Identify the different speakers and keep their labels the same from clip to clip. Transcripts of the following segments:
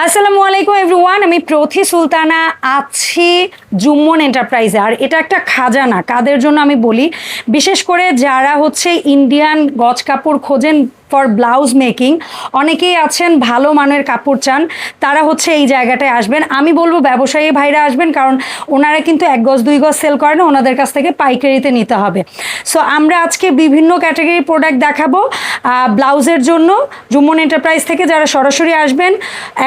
Speaker 1: আসসালামু আলাইকুম এভরিওয়ান, আমি প্রথি সুলতানা আছি জুম্মন এন্টারপ্রাইজে। আর এটা একটা খাজানা কাদের জন্য আমি বলি, বিশেষ করে যারা হচ্ছে ইন্ডিয়ান গজ কাপড় খোঁজেন ফর ব্লাউজ মেকিং, অনেকেই আছেন ভালো মানের কাপড় চান, তারা হচ্ছে এই জায়গাটায় আসবেন। আমি বলবো ব্যবসায়ী ভাইরা আসবেন, কারণ ওনারা কিন্তু 1 গজ 2 গজ সেল করেন, ওনাদের কাছ থেকে পাইকারিতে নিতে হবে। সো আমরা আজকে বিভিন্ন ক্যাটাগরি প্রোডাক্ট দেখাবো ব্লাউজের জন্য জুম্মন এন্টারপ্রাইজ থেকে। যারা সরাসরি আসবেন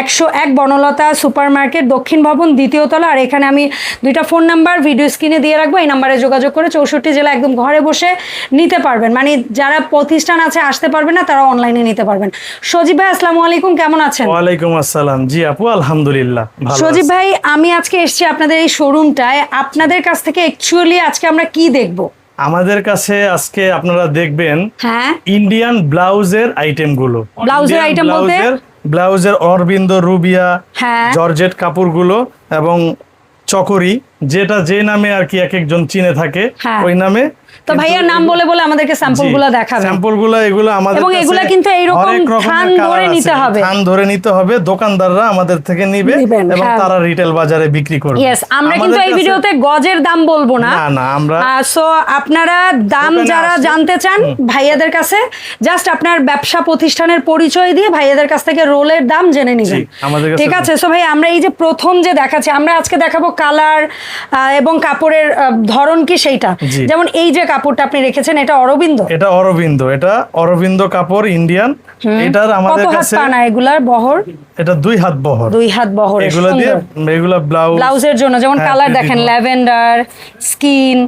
Speaker 1: 101 বনলতা সুপার মার্কেট, দক্ষিণ ভবন, 2য় তলা। আর এখানে আমি 2টা ফোন নাম্বার ভিডিও স্ক্রিনে দিয়ে রাখবো, এই নাম্বারে যোগাযোগ করে 64 জেলা একদম ঘরে বসে নিতে পারবেন। মানে যারা প্রতিষ্ঠান আছে আসতে পারবেন না, তারা অনলাইনে নিতে পারবেন। সজীব ভাই আসসালামু আলাইকুম, কেমন আছেন?
Speaker 2: ওয়ালাইকুম আসসালাম। জি আপু, আলহামদুলিল্লাহ ভালো।
Speaker 1: সজীব ভাই, আমি আজকে এসেছি আপনাদের এই শোরুমটায়। আপনাদের কাছ থেকে অ্যাকচুয়ালি আজকে আমরা কি দেখব?
Speaker 2: আমাদের কাছে আজকে আপনারা দেখবেন
Speaker 1: হ্যাঁ,
Speaker 2: ইন্ডিয়ান ব্লাউজের আইটেম গুলো।
Speaker 1: ব্লাউজের আইটেম বলতে
Speaker 2: ব্লাউজের অরবিন্দ, রুবিয়া,
Speaker 1: হ্যাঁ,
Speaker 2: জর্জেট কাপড়গুলো এবং চকরি, যেটা যে নামে আর কি এক একজন চিনে থাকে ওই নামে।
Speaker 1: তো ভাইয়া নাম বলে বলে আমাদেরকে স্যাম্পলগুলো দেখাবেন।
Speaker 2: স্যাম্পলগুলো এগুলো আমাদের
Speaker 1: এবং এগুলা কিন্তু এইরকম থান ধরে নিতে হবে,
Speaker 2: থান ধরে নিতে হবে। দোকানদাররা আমাদের থেকে নিবে এবং তারা রিটেল বাজারে বিক্রি করবে।
Speaker 1: यस, আমরা কিন্তু এই ভিডিওতে গজের দাম বলবো না।
Speaker 2: না, আমরা
Speaker 1: সো আপনারা দাম যারা জানতে চান ভাইয়াদের কাছে, জাস্ট আপনার ব্যবসা প্রতিষ্ঠানের পরিচয় দিয়ে ভাইয়াদের কাছ থেকে রোলের দাম জেনে নেবেন। ঠিক আছে? সো ভাই, আমরা এই যে প্রথম যে দেখাচ্ছি, আমরা আজকে দেখাবো কালার এবং কাপড়ের ধরন কি সেইটা। যেমন এই যে কাপড়টা আপনি রেখেছেন, এটা অরবিন্দ।
Speaker 2: এটা অরবিন্দ কাপড় ইন্ডিয়ান। এটার আমাদের কাছে
Speaker 1: কত হাত পানা এগুলার বহর?
Speaker 2: এটা 2 হাত বহর।
Speaker 1: 2 হাত বহর।
Speaker 2: এগুলা দিয়ে এগুলা ব্লাউজের
Speaker 1: জন্য যেমন কালার দেখেন, ল্যাভেন্ডার, স্কিন,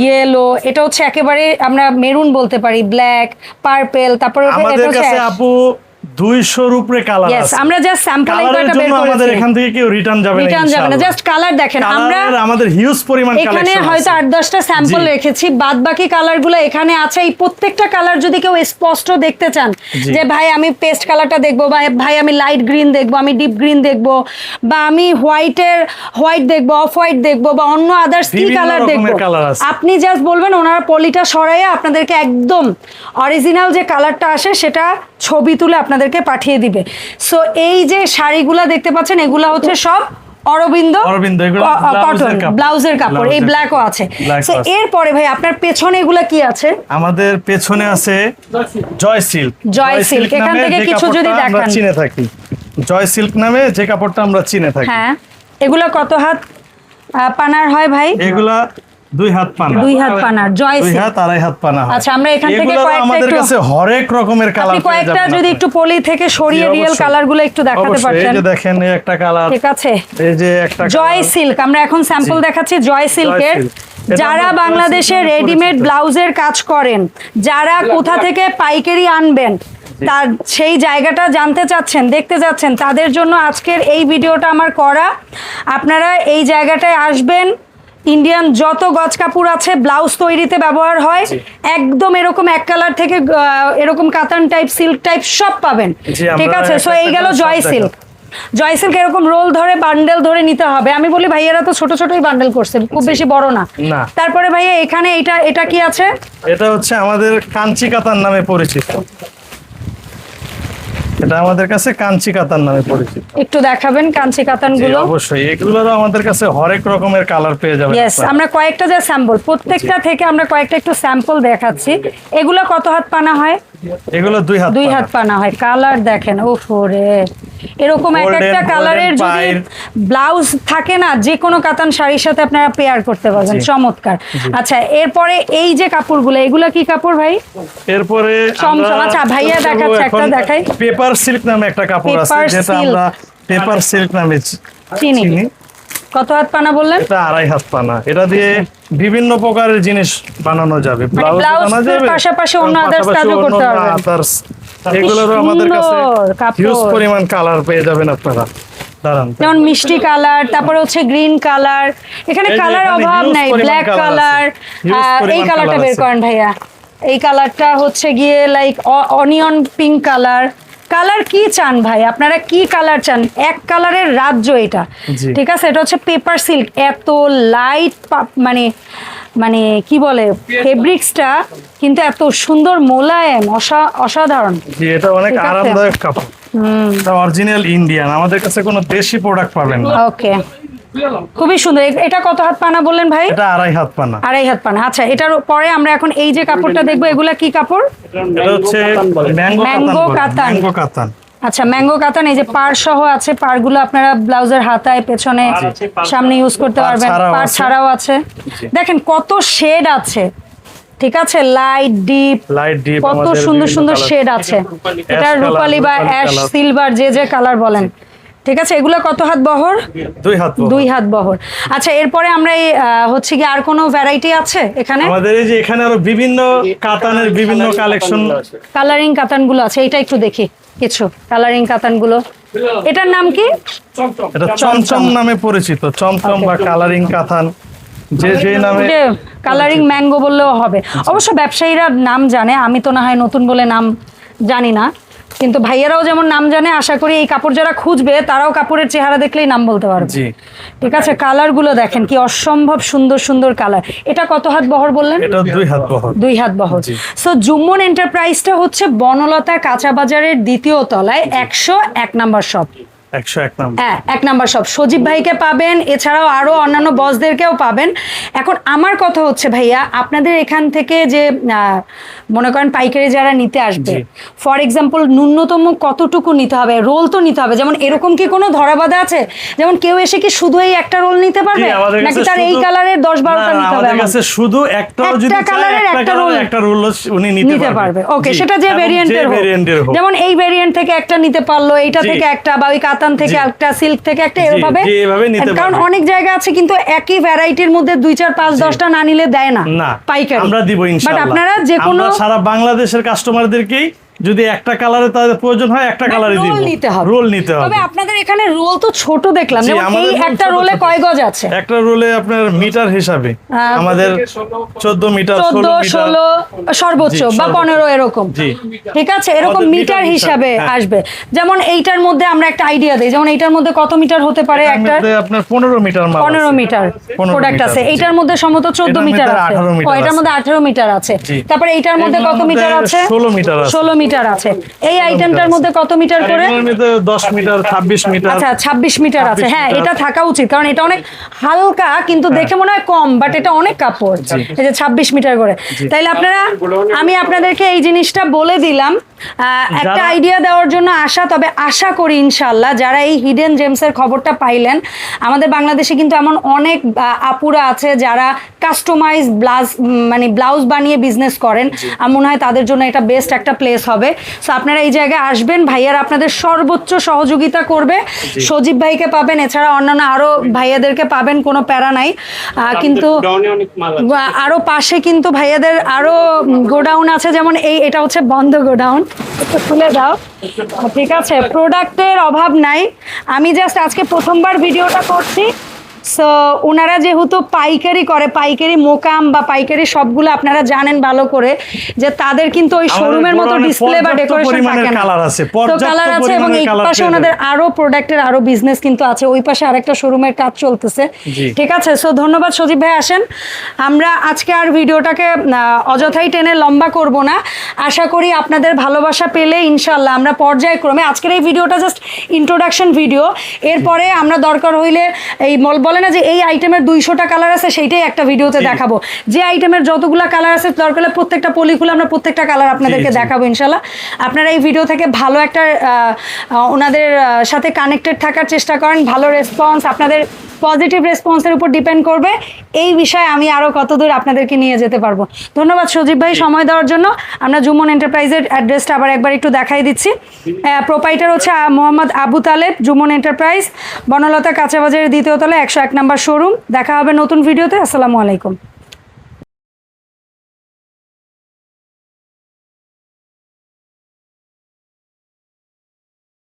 Speaker 1: ইয়েলো, এটা হচ্ছে একেবারে আমরা মেরুন বলতে পারি, ব্ল্যাক, পার্পল। তারপরে
Speaker 2: আমাদের কাছে আপু 200 এর উপরে কালার আছে।
Speaker 1: আমরা জাস্ট স্যাম্পল একটা বের করেছি।
Speaker 2: আমাদের এখান থেকে কেউ রিটার্ন যাবে না,
Speaker 1: জাস্ট কালার দেখেন। আমরা
Speaker 2: আমাদের হিউজ পরিমাণ কালেকশন
Speaker 1: এখানে হয়তো 8-10টা স্যাম্পল রেখেছি, বাদ বাকি কালারগুলো এখানে আছে। এই প্রত্যেকটা কালার যদি কেউ স্পষ্ট দেখতে চান, যে ভাই আমি পেস্ট কালারটা দেখবো, বা ভাই আমি লাইট গ্রিন দেখবো, আমি ডিপ গ্রিন দেখবো, বা আমি হোয়াইট দেখবো, অফ হোয়াইট দেখবো, বা অন্য আদার্স কি কালার দেখবো, আপনি জাস্ট বলবেন, ওনারা পলিটা সরাইয়া আপনাদেরকে একদম অরিজিনাল যে কালারটা আসে সেটা ছবি তুলে আপনাদেরকে পাঠিয়ে দিবে। সো এই যে শাড়িগুলা দেখতে পাচ্ছেন, এগুলা হচ্ছে সব অরবিন্দ কটন ব্লাউজের কাপড়। এই ব্ল্যাকও আছে। সো এরপরে ভাই আপনার পেছনে এগুলা কি আছে?
Speaker 2: আমাদের পেছনে আছে জয় সিল্ক।
Speaker 1: এখান থেকে কিছু যদি দেখান,
Speaker 2: চিনে থাকি জয় সিল্ক নামে যে কাপড়টা আমরা চিনে থাকি।
Speaker 1: হ্যাঁ, এগুলা কত হাত পানার হয় ভাই?
Speaker 2: এগুলা 2 হাত পানা।
Speaker 1: 2 হাত পানার জয় সিল্ক।
Speaker 2: 2 হাত 2.5 হাত পানা।
Speaker 1: আচ্ছা, আমরা এখান থেকে
Speaker 2: আমাদের কাছে হরেক রকমের কালার পেয়ে যাবেন।
Speaker 1: কয়েকটা যদি একটু পলি থেকে সরিয়ে রিয়েল কালারগুলো একটু দেখাতে পারতেন।
Speaker 2: এই যে দেখেন, এই একটা কালার।
Speaker 1: ঠিক আছে,
Speaker 2: এই যে একটা
Speaker 1: জয় সিল্ক। আমরা এখন স্যাম্পল দেখাচ্ছি জয় সিল্কের। যারা বাংলাদেশে রেডিমেড ব্লাউজের কাজ করেন, যারা কোথা থেকে পাইকারি আনবেন, তার সেই জায়গাটা জানতে চাচ্ছেন, দেখতে চাচ্ছেন, তাদের জন্য আজকের এই ভিডিওটা আমার করা। আপনারা এই জায়গাটায় আসবেন। ইন্ডিয়ান যত গজ কাপড় আছে ব্লাউজ তৈরিতে ব্যবহার হয়, একদম এরকম এক কালার থেকে এরকম কাতান টাইপ, সিল্ক টাইপ সব পাবেন। ঠিক আছে? সো এই গেল জয় সিল্ক। জয় সিল্ক এরকম রোল ধরে, বান্ডেল ধরে নিতে হবে। আমি বলি ভাইয়ারা তো ছোট ছোটই বান্ডেল করছে, খুব বেশি বড় না। তারপরে ভাইয়া এখানে এটা কি আছে?
Speaker 2: এটা হচ্ছে আমাদের কাঞ্চি কাতান নামে পরিচিত। এটা আমাদের কাছে কাঞ্চি কাতান নামে পরিচিত।
Speaker 1: একটু দেখাবেন কাঞ্চি কাতানগুলো?
Speaker 2: অবশ্যই, এগুলোরও আমাদের কাছে হরেক রকমের কালার পেয়ে যাবেন।
Speaker 1: यस, আমরা কয়েকটা যে স্যাম্পল, প্রত্যেকটা থেকে আমরা কয়েকটা একটু স্যাম্পল দেখাচ্ছি। এগুলো কত হাত পানা হয়?
Speaker 2: এগুলো 2 হাত
Speaker 1: পানা হয়। কালার দেখেন, ওরে এরকম একটা কালারের যদি ব্লাউজ থাকে না, যে কোনো কাতান শাড়ির সাথে আপনারা পেয়ার করতে পারবেন। চমৎকার। আচ্ছা, এরপরে এই যে কাপড়গুলো, এগুলো কি কাপড় ভাই?
Speaker 2: এরপরে
Speaker 1: আচ্ছা ভাইয়া দেখাচ্ছে, একটা দেখাই।
Speaker 2: পেপার সিল্ক নামে একটা কাপড় আছে, যেটা আমরা পেপার সিল্ক নামে চিনি।
Speaker 1: কত হাত পানা বললেন?
Speaker 2: এটা 2.5 হাত পানা। এটা দিয়ে বিভিন্ন প্রকারের জিনিস বানানো যাবে, ব্লাউজ বানানো যাবে,
Speaker 1: পাশাপাশি অন্য আদার্স কাজও করতে পারবেন।
Speaker 2: এগুলোরও আমাদের কাছে হিউজ পরিমাণ কালার পেয়ে যাবেন আপনারা।
Speaker 1: যেমন মিষ্টি কালার, তারপরে হচ্ছে গ্রিন কালার, এখানে কালার অভাব নাই, ব্ল্যাক কালার। এই কালারটা বের করেন ভাইয়া। এই কালারটা হচ্ছে গিয়ে like onion pink colour. Colour কি চান ভাই, আপনারা কি কালার চান? এক কালারের রাজ্য এটা। ঠিক আছে? এটা হচ্ছে পেপার সিল্ক। এত লাইট, মানে মানে কি বলে ফেব্রিক্সটা কিন্তু এত সুন্দর মোলায়েম, অসাধারণ।
Speaker 2: জি, এটা অনেক আরামদায়ক কাপড়। এটা অরিজিনাল ইন্ডিয়ান, আমাদের কাছে কোনো দেশি প্রোডাক্ট পাবেন না।
Speaker 1: ওকে, খুবই সুন্দর। এটা কত হাত পানা বললেন ভাই?
Speaker 2: এটা 2.5 হাত পানা।
Speaker 1: 2.5 হাত পানা। আচ্ছা, এটার পরে আমরা এখন এই যে কাপড়টা দেখবো, এগুলা কি কাপড়?
Speaker 2: এটা হচ্ছে ম্যাঙ্গো কাতান।
Speaker 1: আচ্ছা, ম্যাঙ্গো কাতান। এই যে পাড় সহ আছে, পাড়গুলো আপনারা ব্লাউজের হাতায়, পেছনে, সামনে ইউজ করতে পারবেন। পাড় ছাড়াও আছে। দেখেন কত শেড আছে, ঠিক আছে, লাইট ডিপ কত সুন্দর সুন্দর শেড আছে। এটা রূপালী বা অ্যাশ সিলভার, যে কালার বলেন, ঠিক আছে। এগুলো কত হাত বহর? 2 হাত বহর। আচ্ছা, এরপরে আমরা এই হচ্ছে কি আর কোনো ভ্যারাইটি আছে এখানে?
Speaker 2: আমাদের এই যে এখানে আরো বিভিন্ন কাতানের বিভিন্ন কালেকশন,
Speaker 1: কালারিং কাতানগুলো আছে। এটা একটু দেখি কিছু কালারিং কাতানগুলো। এটার নাম কি?
Speaker 2: এটা চমচম নামে পরিচিত, চমচম বা কালারিং কাতান, যে নামে।
Speaker 1: কালারিং ম্যাঙ্গো বললেও হবে। অবশ্য ব্যবসায়ীরা নাম জানে, আমি তো না হয় নতুন বলে নাম জানি না, কিন্তু ভাইয়ারাও যেমন নাম জানে, আশা করি এই কাপড় যারা খুঁজবে তারাও কাপড়ের চেহারা দেখলেই নাম বলতে পারবে। ঠিক আছে, কালার গুলো দেখেন কি অসম্ভব সুন্দর সুন্দর কালার। এটা কত হাত বহর বললেন?
Speaker 2: এটা 2 হাত বহর।
Speaker 1: 2 হাত বহর। সো জুম্মন এন্টারপ্রাইজটা হচ্ছে বনলতা কাঁচা বাজারের 2য় তলায় 101 নাম্বার শপ।
Speaker 2: 101 নাম্বার।
Speaker 1: হ্যাঁ, 1 নাম্বার শপ। সজীব ভাইকে পাবেন, এছাড়াও আরো অন্যান্য বসদেরকেও পাবেন। এখন আমার কথা হচ্ছে ভাইয়া, আপনাদের এখান থেকে যে মনে করেন পাইকারি যারা নিতে আসবে, ফর এক্সাম্পল ন্যূনতম কতটুকু নিতে হবে? রোল তো নিতে হবে, যেমন এরকম কি কোনো ধরাবাধা আছে? যেমন কেউ এসে কি শুধু এই একটা রোল নিতে পারবে, নাকি তার এই কালারের 10-12টা নিতে হবে?
Speaker 2: আমাদের কাছে শুধু একটা কালারের একটা রোল উনি নিতে পারবে।
Speaker 1: ওকে, সেটা যে ভেরিয়েন্টের হোক, যেমন এই ভেরিয়েন্ট থেকে একটা নিতে পারলো, এইটা থেকে একটা, বা ওই কাতান থেকে একটা, সিল্ক থেকে একটা, এভাবে। কারণ অনেক জায়গা আছে কিন্তু একই ভ্যারাইটির মধ্যে 2, 4, 5, 10টা না নিলে দেয় না পাইকারি।
Speaker 2: আমরা দিব ইনশাআল্লাহ।
Speaker 1: বাট আপনারা যে কোনো
Speaker 2: সারা বাংলাদেশের কাস্টমারদেরকেই যদি একটা কালারে তাদের প্রয়োজন হয়, একটা কালারে দিব, রোল নিতে হবে।
Speaker 1: তবে আপনাদের এখানে রোল তো ছোট দেখলাম, যেমন এই একটা রোলে কয় গজ আছে?
Speaker 2: একটা রোলে আপনার মিটার হিসাবে আমাদের 14 মিটার,
Speaker 1: 16 সর্বোচ্চ বা 15 এরকম, ঠিক আছে, এরকম মিটার হিসাবে আসবে। যেমন এইটার মধ্যে আমরা একটা আইডিয়া দেই, যেমন এইটার মধ্যে কত মিটার হতে পারে? একটা
Speaker 2: আপনার 15 মিটার মাল,
Speaker 1: 15 মিটার প্রোডাক্ট আছে। এইটার মধ্যে সম্ভবত 14 মিটার আছে, এটার মধ্যে 18 মিটার আছে। তারপরে এইটার মধ্যে কত মিটার আছে?
Speaker 2: 16 মিটার আছে।
Speaker 1: 16 মিটার আছে। এই আইটেমটার মধ্যে কত মিটার করে?
Speaker 2: 10 মিটার, 26 মিটার।
Speaker 1: আচ্ছা, 26 মিটার আছে। হ্যাঁ, এটা থাকা উচিত, কারণ এটা অনেক হালকা, কিন্তু দেখে মনে হয় কম, বাট এটা অনেক কাপড়। এই যে 26 মিটার করে। তাইলে আপনারা, আমি আপনাদেরকে এই জিনিসটা বলে দিলাম একটা আইডিয়া দেওয়ার জন্য আসা। তবে আশা করি ইনশাআল্লাহ যারা এই হিডেন জেমসের খবরটা পাইলেন, আমাদের বাংলাদেশে কিন্তু এমন অনেক আপুরা আছে যারা কাস্টমাইজ ব্লাউজ বানিয়ে বিজনেস করেন। আমার মনে হয় তাদের জন্য এটা বেস্ট একটা প্লেস হবে। সো আপনারা এই জায়গায় আসবেন, ভাইয়ারা আপনাদের সর্বোচ্চ সহযোগিতা করবে। সজীব ভাইকে পাবেন, এছাড়া অন্যান্য আরো ভাইয়াদেরকে পাবেন, কোনো প্যারা নাই। কিন্তু আরো পাশে কিন্তু ভাইয়াদের আরো গোডাউন আছে, যেমন এটা হচ্ছে বন্ধ গোডাউন, একটু খুলে দাও। ঠিক আছে, প্রোডাক্টের অভাব নাই। আমি জাস্ট আজকে প্রথমবার ভিডিওটা করছি। সো ওনারা যেহেতু পাইকারি করে, পাইকারি মোকাম বা পাইকারি সবগুলো আপনারা জানেন ভালো করে, যে তাদের কিন্তু ওই শোরুমের মতো ডিসপ্লে বা ডেকোরেশন থাকে না। তো কালার আছে, এবং এই পাশে ওনাদের আরো প্রোডাক্টের আরো বিজনেস কিন্তু আছে। ওই পাশে আরেকটা শোরুমের কাজ চলতেছে। ঠিক আছে, সো ধন্যবাদ সজীব ভাই। আসেন, আমরা আজকে আর ভিডিওটাকে অযথাই টেনে লম্বা করব না। আশা করি আপনাদের ভালোবাসা পেলে ইনশাল্লাহ আমরা পর্যায়ক্রমে, আজকের এই ভিডিওটা জাস্ট ইন্ট্রোডাকশন ভিডিও, এরপরে আমরা দরকার হইলে এই বলে না যে এই আইটেমের 200টা কালার আছে, সেইটাই একটা ভিডিওতে দেখাবো। যে আইটেমের যতগুলা কালার আছে দরকার হলে প্রত্যেকটা পলি খুলে আমরা প্রত্যেকটা কালার আপনাদেরকে দেখাবো ইনশাল্লাহ। আপনারা এই ভিডিও থেকে ভালো একটা ওনাদের সাথে কানেক্টেড থাকার চেষ্টা করেন। ভালো রেসপন্স, আপনাদের পজিটিভ রেসপন্সের উপর ডিপেন্ড করবে এই বিষয়ে আমি আরও কতদূর আপনাদেরকে নিয়ে যেতে পারবো। ধন্যবাদ সজীব ভাই সময় দেওয়ার জন্য। আমরা জুম্মন এন্টারপ্রাইজের অ্যাড্রেসটা আবার একবার একটু দেখাই দিচ্ছি। প্রোপাইটার হচ্ছে মোহাম্মদ আবু তালেব, জুম্মন এন্টারপ্রাইজ, বনলতা কাঁচাবাজারের 2য় তলায় 101 নাম্বার শোরুম। দেখা হবে নতুন ভিডিওতে। আসসালামু আলাইকুম।